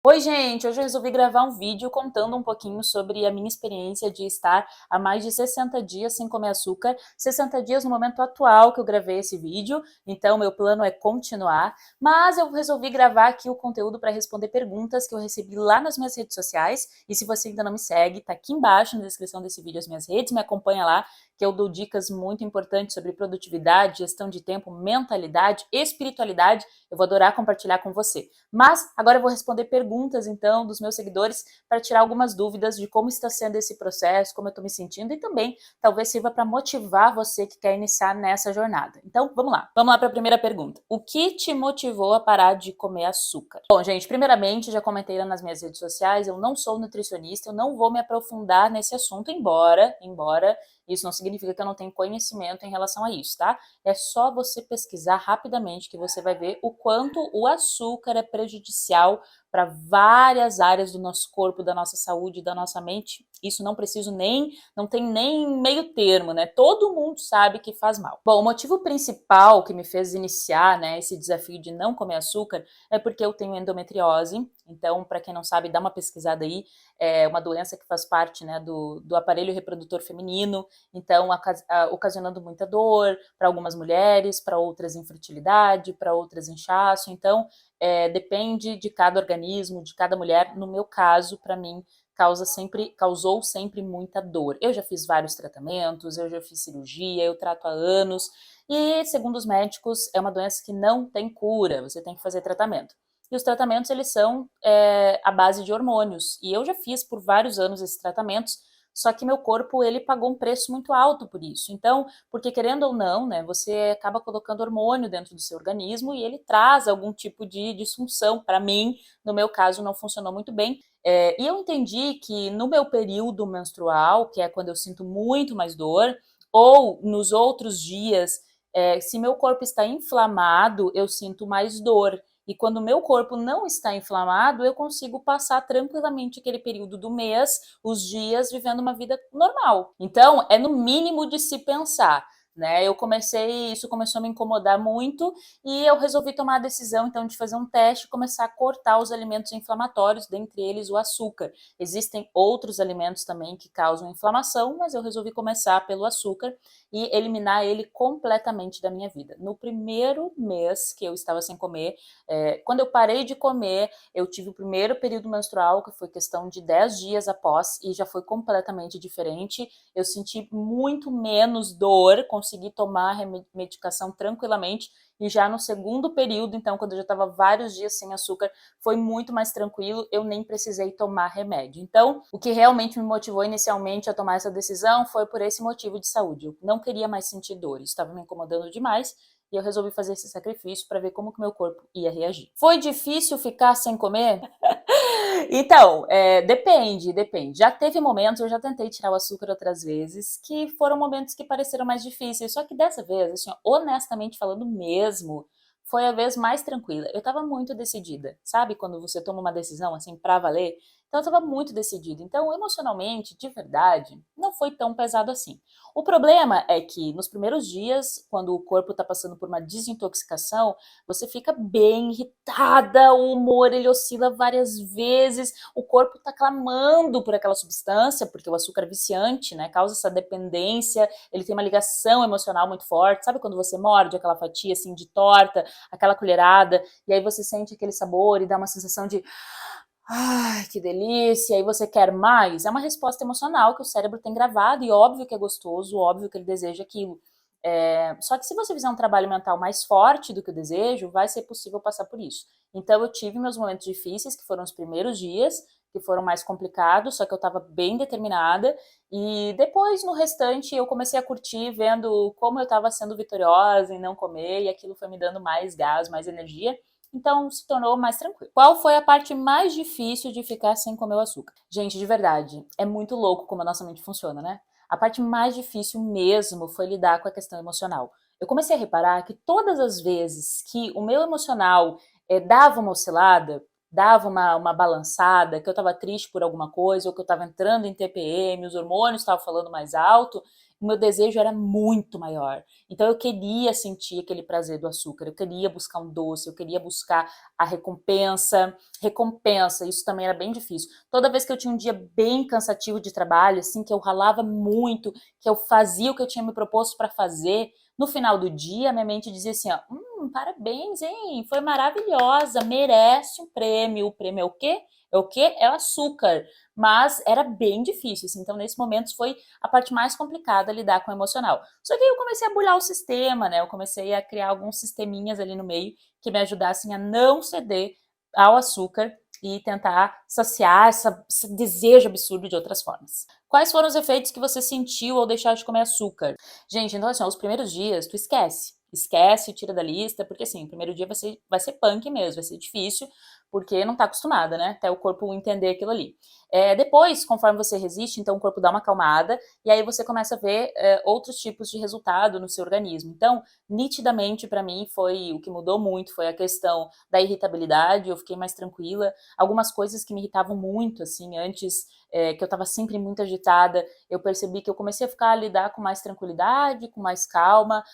Oi, gente! Hoje eu resolvi gravar um vídeo contando um pouquinho sobre a minha experiência de estar há mais de 60 dias sem comer açúcar. 60 dias no momento atual que eu gravei esse vídeo, então meu plano é continuar. Mas eu resolvi gravar aqui o conteúdo para responder perguntas que eu recebi lá nas minhas redes sociais. E se você ainda não me segue, tá aqui embaixo na descrição desse vídeo as minhas redes, me acompanha lá, que eu dou dicas muito importantes sobre produtividade, gestão de tempo, mentalidade, espiritualidade. Eu vou adorar compartilhar com você. Mas agora eu vou responder perguntas, então, dos meus seguidores para tirar algumas dúvidas de como está sendo esse processo, como eu estou me sentindo e também talvez sirva para motivar você que quer iniciar nessa jornada. Então, vamos lá. Vamos lá para a primeira pergunta. O que te motivou a parar de comer açúcar? Bom, gente, primeiramente, já comentei lá nas minhas redes sociais, eu não sou nutricionista, eu não vou me aprofundar nesse assunto, embora isso não significa que eu não tenho conhecimento em relação a isso, tá? É só você pesquisar rapidamente que você vai ver o quanto o açúcar é prejudicial para várias áreas do nosso corpo, da nossa saúde, da nossa mente. Isso não tem nem meio termo, né? Todo mundo sabe que faz mal. Bom, o motivo principal que me fez iniciar, né, esse desafio de não comer açúcar é porque eu tenho endometriose. Então, para quem não sabe, dá uma pesquisada aí. É uma doença que faz parte, né, do aparelho reprodutor feminino. Então, ocasionando muita dor para algumas mulheres, para outras infertilidade, para outras inchaço. Então, depende de cada organismo, de cada mulher. No meu caso, para mim, causou sempre muita dor. Eu já fiz vários tratamentos, eu já fiz cirurgia, eu trato há anos. E, segundo os médicos, é uma doença que não tem cura, você tem que fazer tratamento. E os tratamentos, eles são à base de hormônios. E eu já fiz por vários anos esses tratamentos, só que meu corpo, ele pagou um preço muito alto por isso. Então, porque querendo ou não, né, você acaba colocando hormônio dentro do seu organismo e ele traz algum tipo de disfunção. Para mim, no meu caso, não funcionou muito bem. E eu entendi que no meu período menstrual, que é quando eu sinto muito mais dor, ou nos outros dias, se meu corpo está inflamado, eu sinto mais dor. E quando o meu corpo não está inflamado, eu consigo passar tranquilamente aquele período do mês, os dias, vivendo uma vida normal. Então, é no mínimo de se pensar. Né? Isso começou a me incomodar muito e eu resolvi tomar a decisão então de fazer um teste e começar a cortar os alimentos inflamatórios, dentre eles o açúcar. Existem outros alimentos também que causam inflamação, mas eu resolvi começar pelo açúcar e eliminar ele completamente da minha vida. No primeiro mês que eu estava sem comer, quando eu parei de comer, eu tive o primeiro período menstrual, que foi questão de 10 dias após, e já foi completamente diferente. Eu senti muito menos dor, consegui tomar a medicação tranquilamente, e já no segundo período, então, quando eu já estava vários dias sem açúcar, foi muito mais tranquilo, eu nem precisei tomar remédio. Então, o que realmente me motivou inicialmente a tomar essa decisão foi por esse motivo de saúde. Eu não queria mais sentir dor, isso estava me incomodando demais, e eu resolvi fazer esse sacrifício para ver como que meu corpo ia reagir. Foi difícil ficar sem comer? Então, depende. Já teve momentos, eu já tentei tirar o açúcar outras vezes, que foram momentos que pareceram mais difíceis. Só que dessa vez, assim, honestamente falando mesmo, foi a vez mais tranquila. Eu tava muito decidida. Sabe quando você toma uma decisão, assim, pra valer? Então eu tava muito decidida. Então, emocionalmente, de verdade, não foi tão pesado assim. O problema é que nos primeiros dias, quando o corpo tá passando por uma desintoxicação, você fica bem irritada, o humor ele oscila várias vezes, o corpo está clamando por aquela substância, porque o açúcar é viciante, né, causa essa dependência, ele tem uma ligação emocional muito forte, sabe quando você morde aquela fatia assim de torta, aquela colherada, e aí você sente aquele sabor e dá uma sensação de ai, que delícia, e você quer mais? É uma resposta emocional que o cérebro tem gravado, e óbvio que é gostoso, óbvio que ele deseja aquilo. Só que se você fizer um trabalho mental mais forte do que o desejo, vai ser possível passar por isso. Então eu tive meus momentos difíceis, que foram os primeiros dias, que foram mais complicados, só que eu estava bem determinada, e depois, no restante, eu comecei a curtir, vendo como eu estava sendo vitoriosa em não comer, e aquilo foi me dando mais gás, mais energia, então se tornou mais tranquilo. Qual foi a parte mais difícil de ficar sem comer o açúcar? Gente, de verdade, é muito louco como a nossa mente funciona, né? A parte mais difícil mesmo foi lidar com a questão emocional. Eu comecei a reparar que todas as vezes que o meu emocional dava uma oscilada, dava uma balançada, que eu estava triste por alguma coisa, ou que eu estava entrando em TPM, os hormônios estavam falando mais alto, o meu desejo era muito maior. Então eu queria sentir aquele prazer do açúcar, eu queria buscar um doce, eu queria buscar a recompensa, isso também era bem difícil. Toda vez que eu tinha um dia bem cansativo de trabalho, assim, que eu ralava muito, que eu fazia o que eu tinha me proposto para fazer, no final do dia, minha mente dizia assim, ó, parabéns, hein? Foi maravilhosa, merece um prêmio. O prêmio é o quê? É o quê? É o açúcar. Mas era bem difícil, assim. Então, nesse momento, foi a parte mais complicada lidar com o emocional. Só que aí eu comecei a bulhar o sistema, né? Eu comecei a criar alguns sisteminhas ali no meio que me ajudassem a não ceder ao açúcar e tentar saciar esse desejo absurdo de outras formas. Quais foram os efeitos que você sentiu ao deixar de comer açúcar? Gente, então assim, ó, os primeiros dias, tu esquece. Esquece, tira da lista, porque assim, o primeiro dia vai ser punk mesmo, vai ser difícil, porque não tá acostumada, né? Até o corpo entender aquilo ali. Depois, conforme você resiste, então o corpo dá uma acalmada, e aí você começa a ver outros tipos de resultado no seu organismo. Então, nitidamente, para mim, foi o que mudou muito, foi a questão da irritabilidade, eu fiquei mais tranquila. Algumas coisas que me irritavam muito, assim, antes, que eu estava sempre muito agitada, eu percebi que eu comecei a lidar com mais tranquilidade, com mais calma,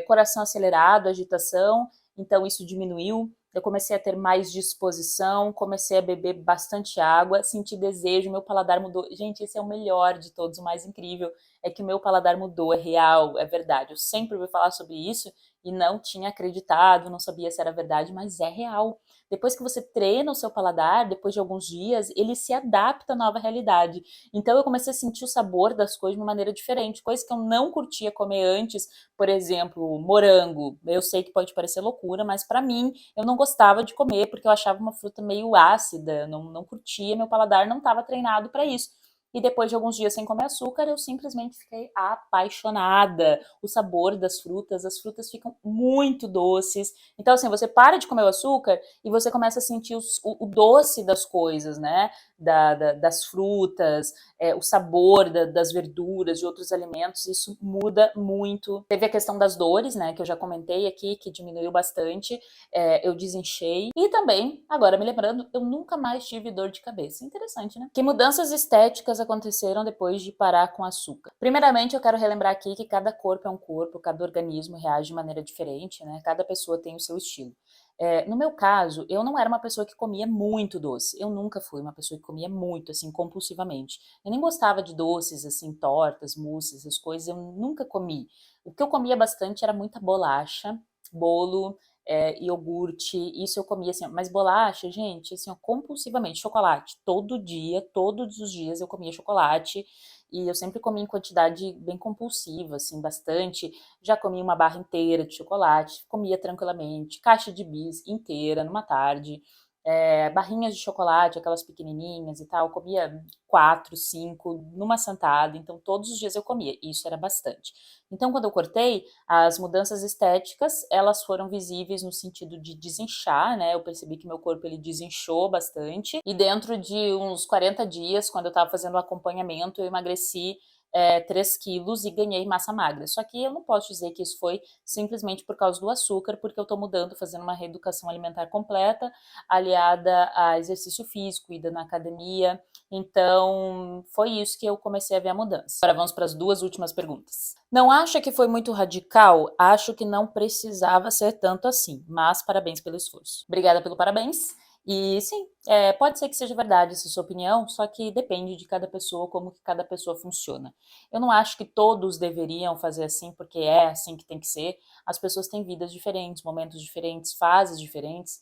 coração acelerado, agitação, então isso diminuiu. Eu comecei a ter mais disposição, comecei a beber bastante água, senti desejo, meu paladar mudou. Gente, esse é o melhor de todos, o mais incrível é que o meu paladar mudou, é real, é verdade. Eu sempre ouvi falar sobre isso e não tinha acreditado, não sabia se era verdade, mas é real. Depois que você treina o seu paladar, depois de alguns dias, ele se adapta à nova realidade. Então eu comecei a sentir o sabor das coisas de uma maneira diferente, coisa que eu não curtia comer antes, por exemplo, morango. Eu sei que pode parecer loucura, mas para mim eu não gostava de comer porque eu achava uma fruta meio ácida, não curtia, meu paladar não estava treinado para isso. E depois de alguns dias sem comer açúcar, eu simplesmente fiquei apaixonada. O sabor das frutas, as frutas ficam muito doces. Então, assim, você para de comer o açúcar e você começa a sentir o doce das coisas, né? Das frutas, o sabor das verduras, de outros alimentos, isso muda muito. Teve a questão das dores, né? Que eu já comentei aqui, que diminuiu bastante. Eu desinchei. E também, agora me lembrando, eu nunca mais tive dor de cabeça. Interessante, né? Que mudanças estéticas aconteceram depois de parar com açúcar? Primeiramente, eu quero relembrar aqui que cada corpo é um corpo, cada organismo reage de maneira diferente, né? Cada pessoa tem o seu estilo. No meu caso, eu não era uma pessoa que comia muito doce. Eu nunca fui uma pessoa que comia muito, assim, compulsivamente. Eu nem gostava de doces, assim, tortas, mousses, essas coisas, eu nunca comi. O que eu comia bastante era muita bolacha, bolo, iogurte, isso eu comia assim, mas bolacha, gente, assim, ó, compulsivamente, chocolate, todo dia, todos os dias eu comia chocolate, e eu sempre comia em quantidade bem compulsiva, assim, bastante, já comia uma barra inteira de chocolate, comia tranquilamente, caixa de bis inteira numa tarde, barrinhas de chocolate, aquelas pequenininhas e tal, comia 4, 5 numa sentada, então todos os dias eu comia, isso era bastante. Então quando eu cortei, as mudanças estéticas, elas foram visíveis no sentido de desinchar, né? Eu percebi que meu corpo ele desinchou bastante. E dentro de uns 40 dias, quando eu estava fazendo o acompanhamento, eu emagreci 3 quilos e ganhei massa magra. Só que eu não posso dizer que isso foi simplesmente por causa do açúcar, porque eu estou mudando, fazendo uma reeducação alimentar completa, aliada a exercício físico, ida na academia. Então, foi isso que eu comecei a ver a mudança. Agora vamos para as 2 últimas perguntas. Não acha que foi muito radical? Acho que não precisava ser tanto assim, mas parabéns pelo esforço. Obrigada pelo parabéns. E sim, pode ser que seja verdade essa sua opinião, só que depende de cada pessoa, como que cada pessoa funciona. Eu não acho que todos deveriam fazer assim, porque é assim que tem que ser. As pessoas têm vidas diferentes, momentos diferentes, fases diferentes,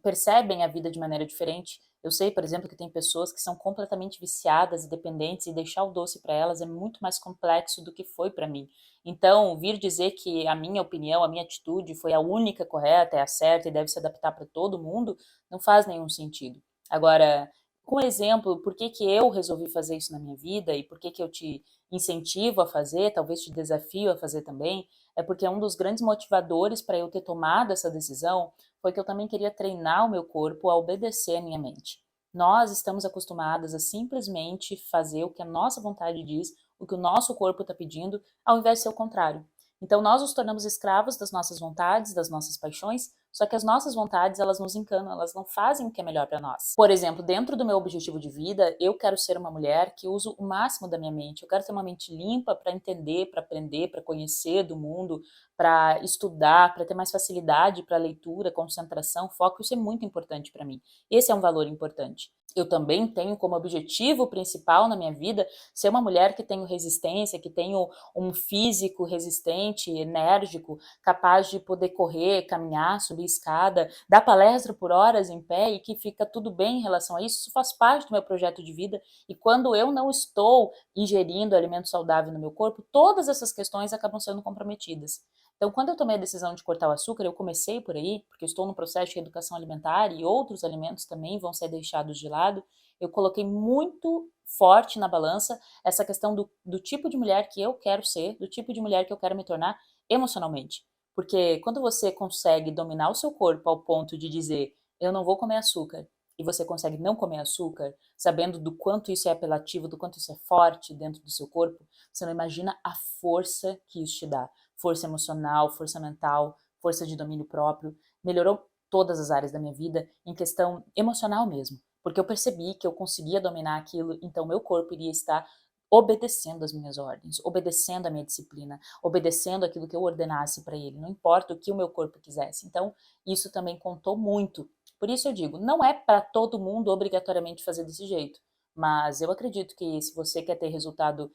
percebem a vida de maneira diferente. Eu sei, por exemplo, que tem pessoas que são completamente viciadas e dependentes e deixar o doce para elas é muito mais complexo do que foi para mim. Então, vir dizer que a minha opinião, a minha atitude foi a única correta, é a certa e deve se adaptar para todo mundo, não faz nenhum sentido. Agora, com exemplo, por que que eu resolvi fazer isso na minha vida e por que que eu te incentivo a fazer, talvez te desafio a fazer também, é porque um dos grandes motivadores para eu ter tomado essa decisão foi que eu também queria treinar o meu corpo a obedecer à minha mente. Nós estamos acostumadas a simplesmente fazer o que a nossa vontade diz, o que o nosso corpo está pedindo, ao invés de ser o contrário. Então nós nos tornamos escravos das nossas vontades, das nossas paixões, Só que as nossas vontades, elas nos encanam, elas não fazem o que é melhor para nós. Por exemplo, dentro do meu objetivo de vida, eu quero ser uma mulher que usa o máximo da minha mente. Eu quero ter uma mente limpa para entender, para aprender, para conhecer do mundo, para estudar, para ter mais facilidade para leitura, concentração, foco. Isso é muito importante para mim. Esse é um valor importante. Eu também tenho como objetivo principal na minha vida ser uma mulher que tenha resistência, que tenha um físico resistente, enérgico, capaz de poder correr, caminhar, subir escada, dar palestra por horas em pé e que fica tudo bem em relação a isso. Isso faz parte do meu projeto de vida e quando eu não estou ingerindo alimento saudável no meu corpo, todas essas questões acabam sendo comprometidas. Então, quando eu tomei a decisão de cortar o açúcar, eu comecei por aí, porque eu estou no processo de reeducação alimentar e outros alimentos também vão ser deixados de lado, eu coloquei muito forte na balança essa questão do tipo de mulher que eu quero ser, do tipo de mulher que eu quero me tornar emocionalmente. Porque quando você consegue dominar o seu corpo ao ponto de dizer, eu não vou comer açúcar, e você consegue não comer açúcar, sabendo do quanto isso é apelativo, do quanto isso é forte dentro do seu corpo, você não imagina a força que isso te dá. Força emocional, força mental, força de domínio próprio. Melhorou todas as áreas da minha vida em questão emocional mesmo. Porque eu percebi que eu conseguia dominar aquilo, então meu corpo iria estar obedecendo as minhas ordens, obedecendo a minha disciplina, obedecendo aquilo que eu ordenasse para ele, não importa o que o meu corpo quisesse. Então, isso também contou muito. Por isso eu digo, não é para todo mundo obrigatoriamente fazer desse jeito, mas eu acredito que se você quer ter resultado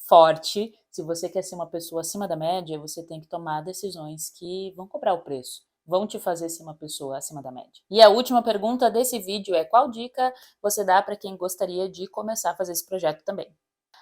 forte, se você quer ser uma pessoa acima da média, você tem que tomar decisões que vão cobrar o preço, vão te fazer ser uma pessoa acima da média. E a última pergunta desse vídeo é: qual dica você dá para quem gostaria de começar a fazer esse projeto também?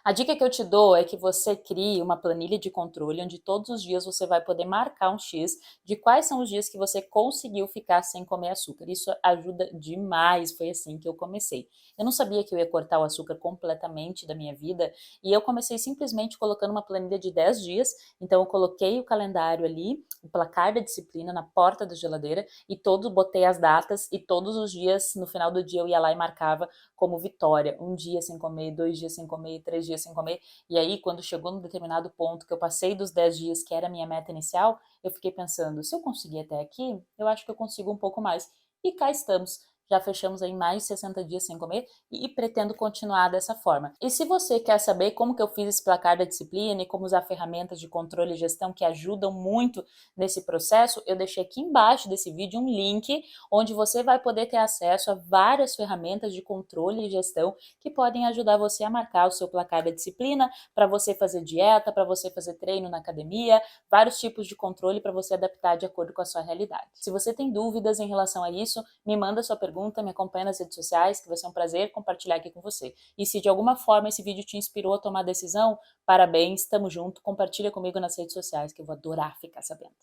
A dica que eu te dou é que você crie uma planilha de controle onde todos os dias você vai poder marcar um X de quais são os dias que você conseguiu ficar sem comer açúcar. Isso ajuda demais, foi assim que eu comecei. Eu não sabia que eu ia cortar o açúcar completamente da minha vida e eu comecei simplesmente colocando uma planilha de 10 dias. Então eu coloquei o calendário ali, o placar da disciplina na porta da geladeira e botei as datas e todos os dias, no final do dia eu ia lá e marcava como vitória. Um dia sem comer, 2 dias sem comer, 3 dias sem comer. E aí, quando chegou num determinado ponto que eu passei dos 10 dias, que era a minha meta inicial, eu fiquei pensando, se eu conseguir até aqui, eu acho que eu consigo um pouco mais. E cá estamos. Já fechamos aí mais de 60 dias sem comer e pretendo continuar dessa forma. E se você quer saber como que eu fiz esse placar da disciplina e como usar ferramentas de controle e gestão que ajudam muito nesse processo, eu deixei aqui embaixo desse vídeo um link onde você vai poder ter acesso a várias ferramentas de controle e gestão que podem ajudar você a marcar o seu placar da disciplina, para você fazer dieta, para você fazer treino na academia, vários tipos de controle para você adaptar de acordo com a sua realidade. Se você tem dúvidas em relação a isso, me manda sua pergunta, me acompanha nas redes sociais, que vai ser um prazer compartilhar aqui com você. E se de alguma forma esse vídeo te inspirou a tomar decisão, parabéns, tamo junto, compartilha comigo nas redes sociais que eu vou adorar ficar sabendo.